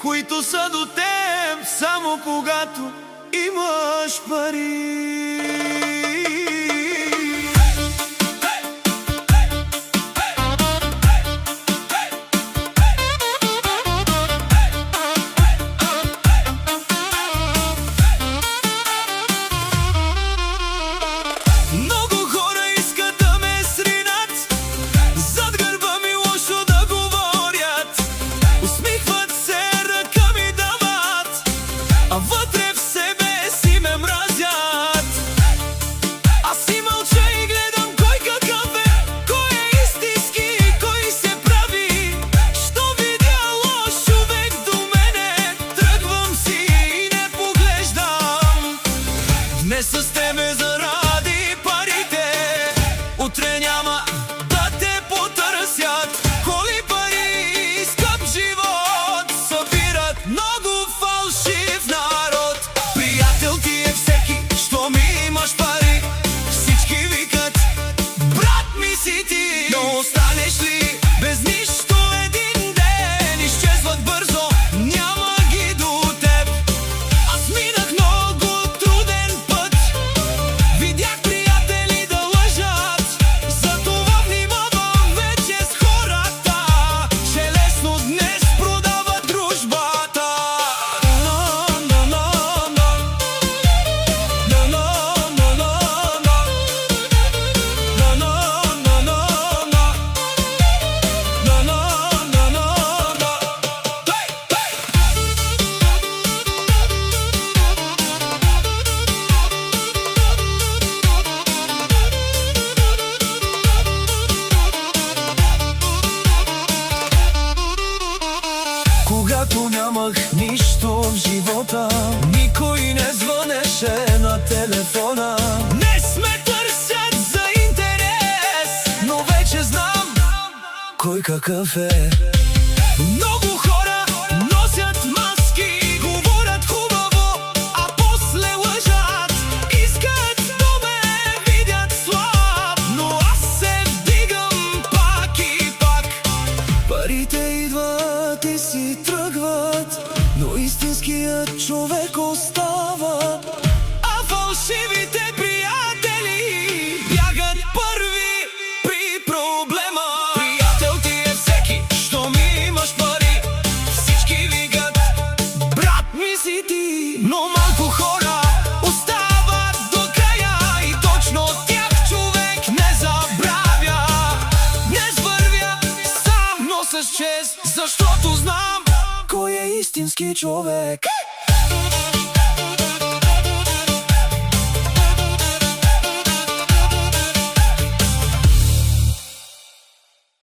които са до теб само когато имаш пари. А вътре в себе си ме мразят. Аз си мълча и гледам кой какъв е, кой е истински и кой се прави. Що видя лош човек до мене, тръгвам си и не поглеждам. Днес с тебе заради парите, утре няма да те потърсят. Коли пари и скъп живот събират много фалшив народ. Приятел ти е всеки, що ми имаш пари. Всички викат, брат ми си ти. Но останеш ли без нищо един ден, изчезват бързо, няма ги до теб. Аз минах много труден път, видях приятели да лъжат. Затова внимавам вече с хората, че лесно днес продават дружбата. Когато нямах нищо в живота, никой не звънеше на телефона. Не сме търсят за интерес, но вече знам кой какъв е. Много хора носят маски, говорят хубаво, а после лъжат. Искат да ме видят слаб, но аз се вдигам пак и пак. Парите идват и си тръгват, но истинският човек остава. А фалшивите приятели бягат първи при проблема. Приятел ти е всеки, що ми имаш пари. Всички викат, брат ми си ти. Но малко хора остават до края и точно тях човек не забравя. Днес вървя сам, но с чест, защото знам кой е истински човек.